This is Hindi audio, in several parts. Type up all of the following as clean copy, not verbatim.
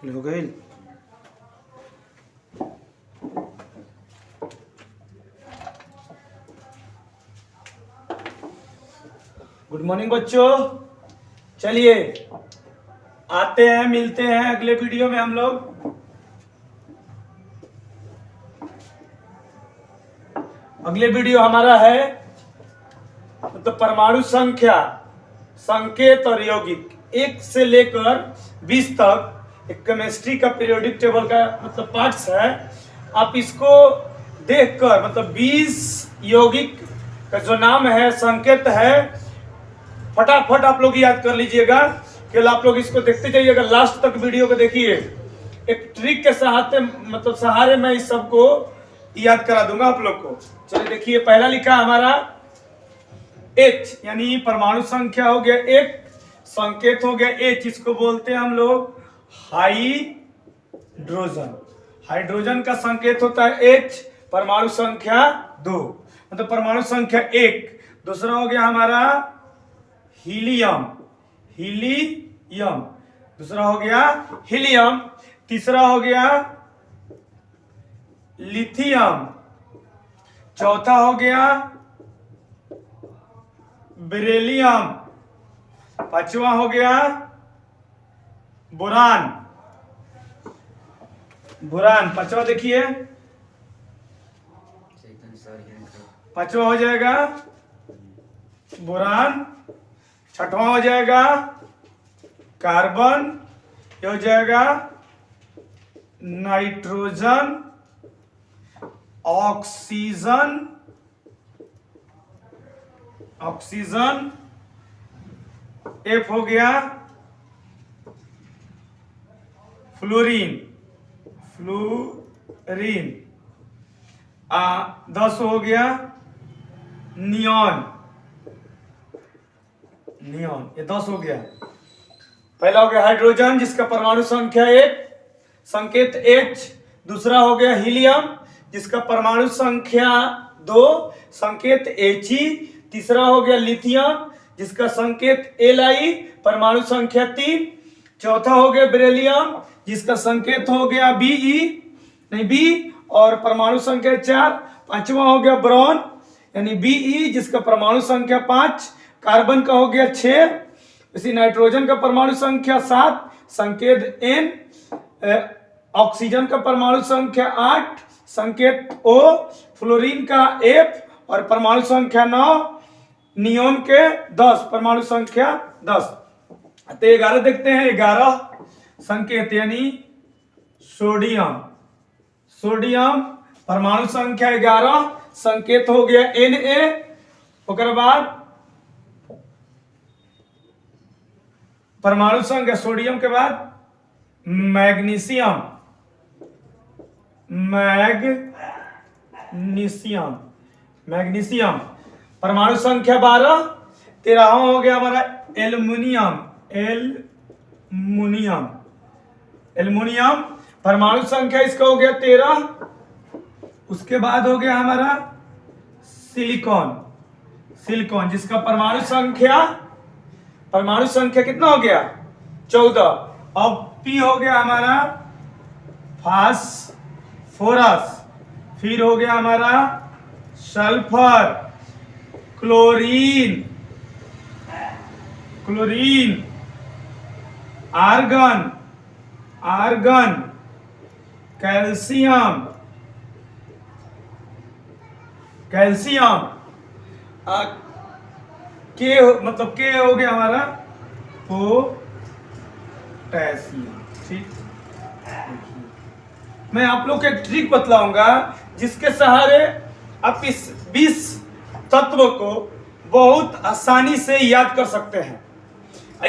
हो गई। गुड मॉर्निंग बच्चों, चलिए आते हैं, मिलते हैं अगले वीडियो में हम लोग। अगले वीडियो हमारा है तो परमाणु संख्या, संकेत और यौगिक 1 से लेकर 20 तक एक केमिस्ट्री का पीरियोडिक टेबल का मतलब पार्ट्स है। आप इसको देखकर मतलब 20 यौगिक का जो नाम है, संकेत है, फटाफट आप लोग याद कर लीजिएगा। केवल आप लोग इसको देखते जाइएगा, लास्ट तक वीडियो को देखिए। एक ट्रिक के सहारे मैं इस सबको याद करा दूंगा आप लोग को। चलिए देखिए, पहला लिखा हमारा H यानी परमाणु संख्या हो गया 1, संकेत हो गया H, इसको बोलते हैं हम लोग हाइड्रोजन। हाइड्रोजन का संकेत होता है H, परमाणु संख्या 2 मतलब परमाणु संख्या 1। दूसरा हो गया हमारा हीलियम, हीलियम, दूसरा हो गया हीलियम। तीसरा हो गया लिथियम। चौथा हो गया बेरिलियम। पांचवा हो गया बोरान। बोरान पांचवा देखिए, पांचवा हो जाएगा बोरान। छठवां हो जाएगा कार्बन। ये हो जाएगा नाइट्रोजन, ऑक्सीजन, ऑक्सीजन। F हो गया फ्लोरीन, फ्लोरीन। 10 हो गया नियॉन, नियॉन। ये 10 हो गया। पहला हो गया हाइड्रोजन जिसका परमाणु संख्या 1, संकेत H। दूसरा हो गया हीलियम जिसका परमाणु संख्या 2, संकेत He। तीसरा हो गया लिथियम जिसका संकेत Li, परमाणु संख्या 3। चौथा हो गया बेरिलियम जिसका संकेत हो गया Be और परमाणु संख्या 4। पांचवा हो गया बोरॉन यानी Be जिसका परमाणु संख्या 5। कार्बन का हो गया 6। इसी नाइट्रोजन का परमाणु संख्या 7, संकेत N। ऑक्सीजन का परमाणु संख्या 8, संकेत O। फ्लोरीन का F और परमाणु संख्या 9। नियोन के 10, परमाणु संख्या 10। तो 11 देखते हैं। 11 संकेत यानी सोडियम, सोडियम परमाणु संख्या 11, संकेत हो गया Na। उसके बाद परमाणु संख्या सोडियम के बाद मैग्नीशियम, मैग्नीशियम, मैग्नीशियम परमाणु संख्या 12। 13वां हो गया हमारा एल्युमिनियम, एल्युमिनियम, एल्युमिनियम परमाणु संख्या इसका हो गया 13। उसके बाद हो गया हमारा सिलिकॉन, सिलिकॉन जिसका परमाणु संख्या कितना हो गया 14। अब P हो गया हमारा फास्फोरस। फिर हो गया हमारा sulphur, chlorine, chlorine, argon, argon, calcium, calcium. के मतलब के हो गया हमारा पोटेशियम। ठीक, मैं आप लोग को एक ट्रिक बतलाऊंगा जिसके सहारे आप इस 20 तत्व को बहुत आसानी से याद कर सकते हैं।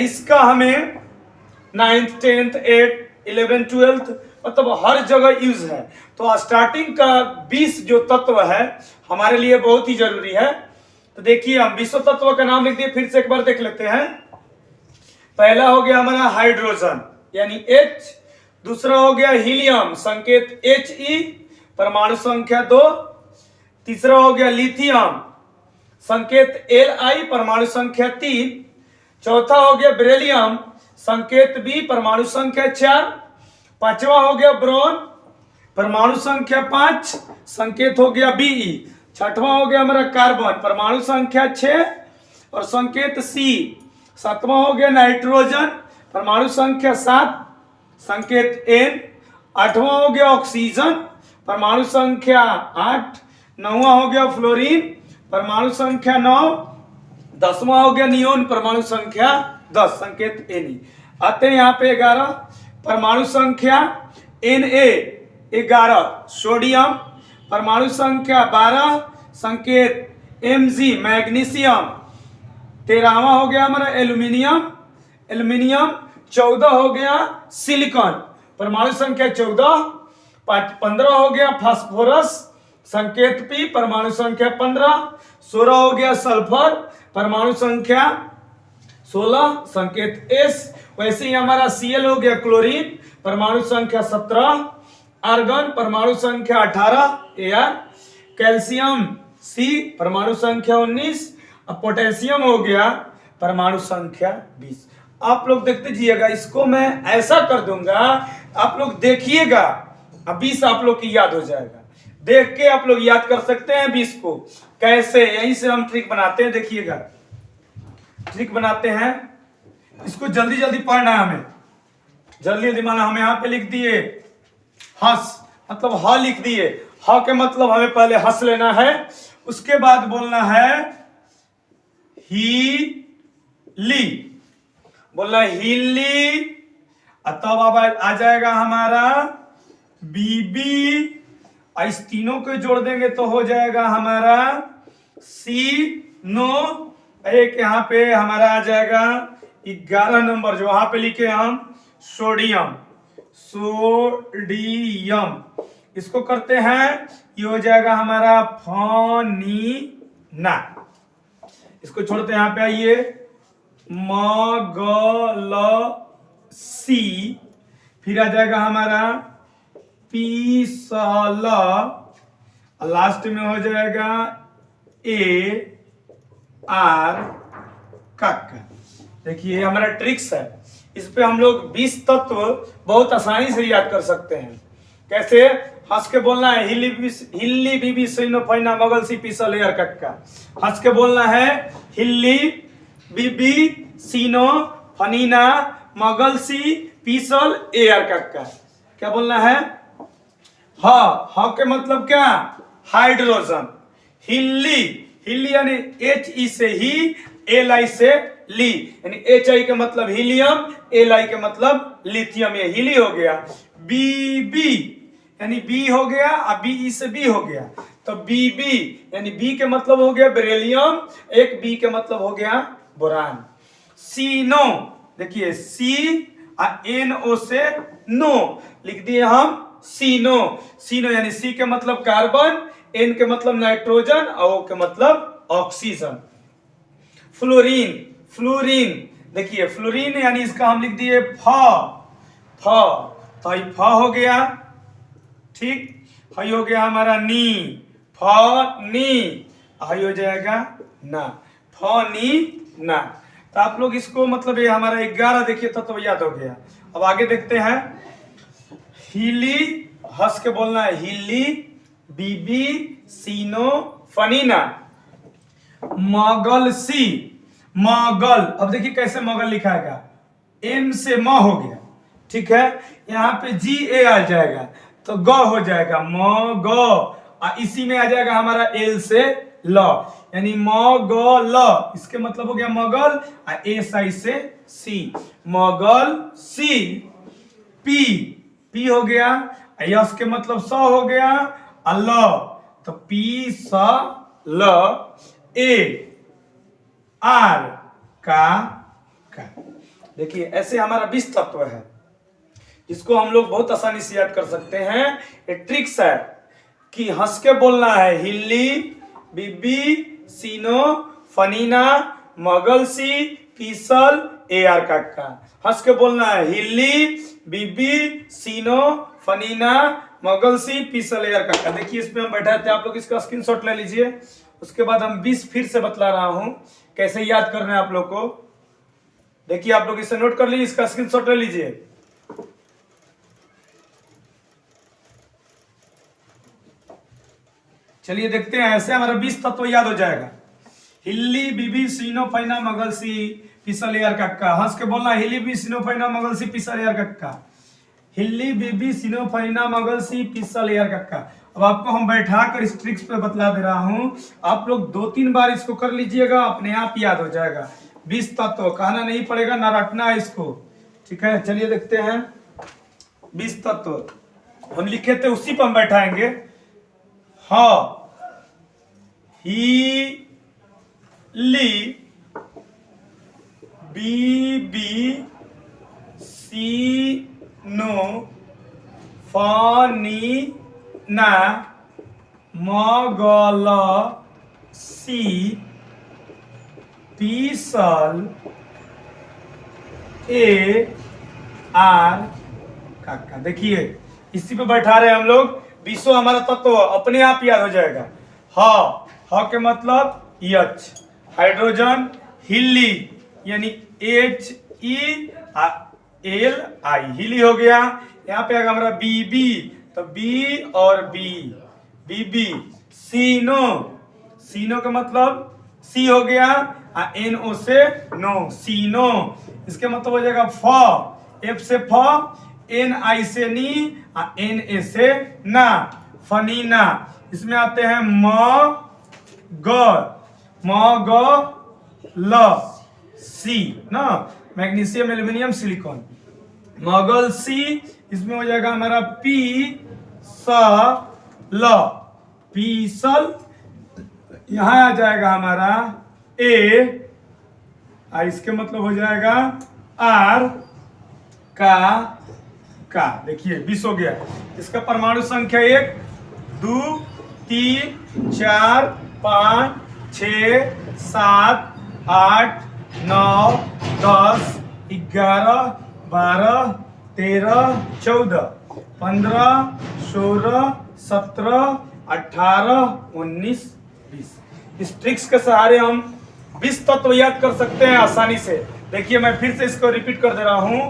इसका हमें 9th 10th 8th 11th 12th मतलब हर जगह यूज है। तो स्टार्टिंग का 20 जो तत्व है हमारे लिए बहुत ही जरूरी है। तो देखिए, हम 20 तत्व का नाम लिख दिए, फिर से एक बार देख लेते हैं। पहला हो गया हमारा हाइड्रोजन यानी H। दूसरा हो गया हीलियम, संकेत He, परमाणु संख्या 2। तीसरा हो गया लिथियम, संकेत Li, परमाणु संख्या 3। चौथा हो गया बेरिलियम, संकेत B, परमाणु संख्या 4। पांचवा हो गया ब्रोन, परमाणु संख्या 5, संकेत हो गया Be। छठवां हो गया हमारा कार्बन, परमाणु संख्या 6 और संकेत C। सातवां हो गया नाइट्रोजन, परमाणु संख्या 7, संकेत N। आठवां हो गया ऑक्सीजन, परमाणु संख्या 8। नौवां हो गया फ्लोरीन, परमाणु संख्या 9। 10वां हो गया नियोन, परमाणु संख्या 10, संकेत Ne। आते हैं यहाँ पे 11, परमाणु संख्या Na 11, सोडियम, परमाणु संख्या 12, संकेत Mg, मैग्नीशियम। 13वां हो गया हमारा एल्यूमिनियम, 14 हो गया सिलिकॉन, परमाणु संख्या 14। 15 हो गया फास्फोरस, संकेत P, परमाणु संख्या 15। 16 हो गया सल्फर, परमाणु संख्या 16, संकेत S। वैसे ही हमारा Cl हो गया क्लोरीन, परमाणु संख्या 17। आर्गन, परमाणु संख्या 18 Ar। कैल्शियम C, परमाणु संख्या 19। अब पोटेशियम हो गया परमाणु संख्या 20। आप लोग देखते जाइएगा, इसको मैं ऐसा कर दूंगा, आप लोग देखिएगा, अब 20 आप लोग की याद हो जाएगा। देख के आप लोग याद कर सकते हैं 20 को कैसे, यहीं से हम ट्रिक बनाते हैं। देखिएगा ट्रिक बनाते हैं, इसको जल्दी जल्दी पढ़ना है हमें, जल्दी जल्दी। माना हम यहाँ पे लिख दिए हंस, मतलब ह लिख दिए, ह के मतलब हमें पहले हंस लेना है, उसके बाद बोलना है ही ली, बोलना हिली, तब अब आ जाएगा हमारा बीबी। इस तीनों को जोड़ देंगे तो हो जाएगा हमारा सी नो। एक यहाँ पे हमारा आ जाएगा 11 नंबर, जो वहां पे लिखे हम सोडियम, सोडियम। इसको करते हैं, ये हो जाएगा हमारा फनीना। इसको छोड़ते हैं, यहाँ पे आइए मगलसी, फिर आ जाएगा हमारा पीसल, लास्ट में हो जाएगा ए आर कक। देखिए हमारा ट्रिक्स है, इस पे हम लोग 20 तत्व बहुत आसानी से याद कर सकते हैं। कैसे? हंस के बोलना है हिल्ली बीबी सीनो फैना मगल सी पीसल एयर कक्का। हंस के बोलना है हिल्ली बीबी सीनो फनीना मगल सी पीसल एयर कक्का। क्या बोलना है? हा के मतलब क्या? हाइड्रोजन। हिल्ली, हिल्ली यानी HE से ही, LI से ली, यानी HI के मतलब हीलियम, LI के मतलब लिथियम, ये हिली हो गया। बीबी यानी बी हो गया, अब BE से बी हो गया, तो बीबी यानी बी के मतलब हो गया बेरिलियम, एक बी के मतलब हो गया बोरान। सीनो, देखिए CNO से नो लिख दिए हम सीनो। सीनो यानी C के मतलब कार्बन, N के मतलब नाइट्रोजन और O के मतलब ऑक्सीजन। फ्लोरीन, फ्लोरीन, देखिए फ्लोरीन यानी इसका हम लिख दिए तो ये फ हो गया, ठीक। हई हो गया हमारा नी, नी, हई हो जाएगा ना, नी ना। तो आप लोग इसको मतलब ये हमारा 11 देखिए तो याद हो गया। अब आगे देखते हैं। हिली, हंस के बोलना है हिली बीबी सीनो फनीना मगल सी, मगल। अब देखिए कैसे मगल लिखाएगा, M से म हो गया, ठीक है। यहाँ पे GA आ जाएगा तो ग हो जाएगा म ग, इसी में आ जाएगा हमारा L से ल, यानी म ग ल, इसके मतलब हो गया मगल, SI से C, मगल सी। पी हो गया, यस के मतलब स हो गया, ल, तो पी स ल ए आर का। देखिए ऐसे हमारा 20 तत्व है, जिसको हम लोग बहुत आसानी से याद कर सकते हैं। ये ट्रिक्स है कि हंस के बोलना है हिल्ली बीबी सीनो फनीना मगलसी पीसल AR काका। हंस के बोलना है हिल्ली बीबी सीनो फनीना मगलसी पीसल AR काका। देखिए इस पे हम बैठे थे, आप लोग इसका स्क्रीनशॉट ले लीजिए। उसके बाद हम 20 फिर से बतला रहा हूं कैसे याद करना है आप लोग को। देखिए आप लोग इसे नोट कर लीजिए, इसका स्क्रीनशॉट ले लीजिए। चलिए देखते हैं, ऐसे हमारा 20 तत्व याद हो जाएगा। हिल्ली बीबी सीनो फैना मगलसी पिसल यार कक्का, हंस के बोलना, हिल्ली बीबी सीनो फैना मगलसी पिसल यार कक्का, हिल्ली बीबी सीनो फैना मगलसी पिसल यार कक्का। अब आपको हम बैठा कर इस ट्रिक्स पे बतला दे रहा हूं, आप लोग 2-3 बार इसको कर लीजिएगा, अपने आप याद हो जाएगा। 20 तत्व कहना नहीं पड़ेगा, ना रटना है इसको, ठीक है। चलिए देखते हैं 20 तत्व हम लिखे थे, उसी पर हम बैठाएंगे। हाँ, ही ली बीबी सी नो फानी ना मगल सी पीसल ए आर काका। देखिए इसी पे बैठा रहे हम लोग, 20 हमारा तत्व अपने आप याद हो जाएगा। हा के मतलब एच, हाइड्रोजन, हिली यानी HELI, हिली हो गया। यहाँ पे आएगा हमारा बीबी, तो बी और बी, बीबी। सीनो, सीनो का मतलब सी हो गया, NO से नो, सीनो। इसके मतलब हो जाएगा फ, F से फ, NI से नी, NA से ना, फनीना। इसमें आते हैं ल सी ना, मैग्नीशियम, एल्यूमिनियम, सिलिकॉन, मगल सी। इसमें हो जाएगा हमारा पी सल, पीसल। यहां आ जाएगा हमारा ए, इसके मतलब हो जाएगा आर का। देखिए 20 हो गया। इसका परमाणु संख्या 1 2 3 4 5 6 7 8 9 10 11 12 13 14 15 16 17 18 19 20। इस ट्रिक्स के सहारे हम 20 तत्व याद कर सकते हैं आसानी से। देखिए मैं फिर से इसको रिपीट कर दे रहा हूं।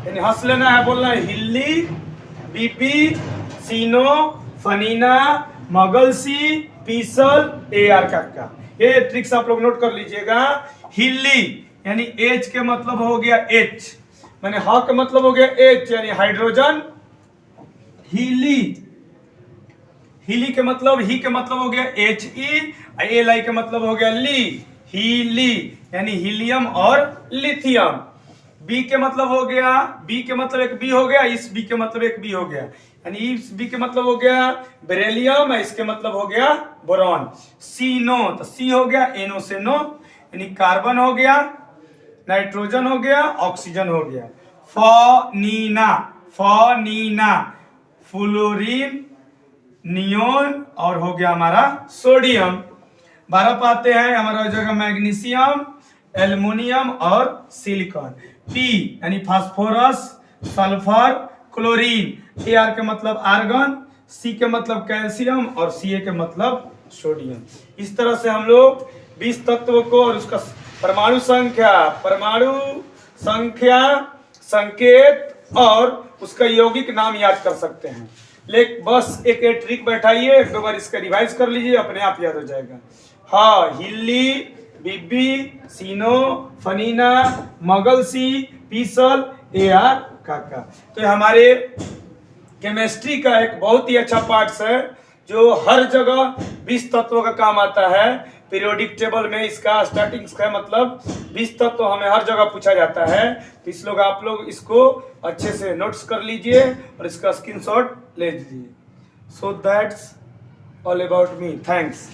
यानी हंस लेना है, बोलना है हिल्ली बीपी सीनो फनीना मगलसी पीसल AR काका। ये ट्रिक्स आप लोग नोट कर लीजिएगा। हिल्ली यानी H के मतलब हो गया H, माने हा का मतलब हो गया H यानी हाइड्रोजन। हिली, हिली के मतलब, ही के मतलब हो गया HE, LI के मतलब हो गया ली, हीली यानी हीलियम और लिथियम। बी के मतलब हो गया, बी के मतलब एक बी हो गया, इस बी के मतलब एक बी हो गया, यानी इस बी के मतलब हो गया बेरिलियम, इसके मतलब हो गया बोरॉन। सी नो, तो सी हो गया NO से नो यानी कार्बन हो गया, नाइट्रोजन हो गया, ऑक्सीजन हो गया। फनीना, फनीना फ्लोरीन, नियोन और हो गया हमारा सोडियम। 12 पाते हैं हमारा हो जाएगा मैग्नीशियम, एल्युमिनियम और सिलिकॉन। पी यानी फास्फोरस, सल्फर, क्लोरीन। AR के मतलब आर्गन, C के मतलब कैल्शियम और Ca के मतलब सोडियम। इस तरह से हम लोग 20 तत्व को और उसका परमाणु संख्या, संकेत और उसका यौगिक नाम याद कर सकते हैं। लेकिन बस एक ट्रिक बैठाइए, एक दो बार इसका रिवाइज कर लीजिए, अपने आप याद हो जाएगा। हाँ, हिल्ली बीबी सीनो फनीना मगलसी पीसल AR काका। तो हमारे केमिस्ट्री का एक बहुत ही अच्छा पार्ट है जो हर जगह 20 तत्वों का काम आता है। पीरियोडिक टेबल में इसका स्टार्टिंग का मतलब 20 तत्व हमें हर जगह पूछा जाता है। तो इस लोग आप लोग इसको अच्छे से नोट्स कर लीजिए और इसका स्क्रीनशॉट ले लीजिए। So that's all about me, thanks.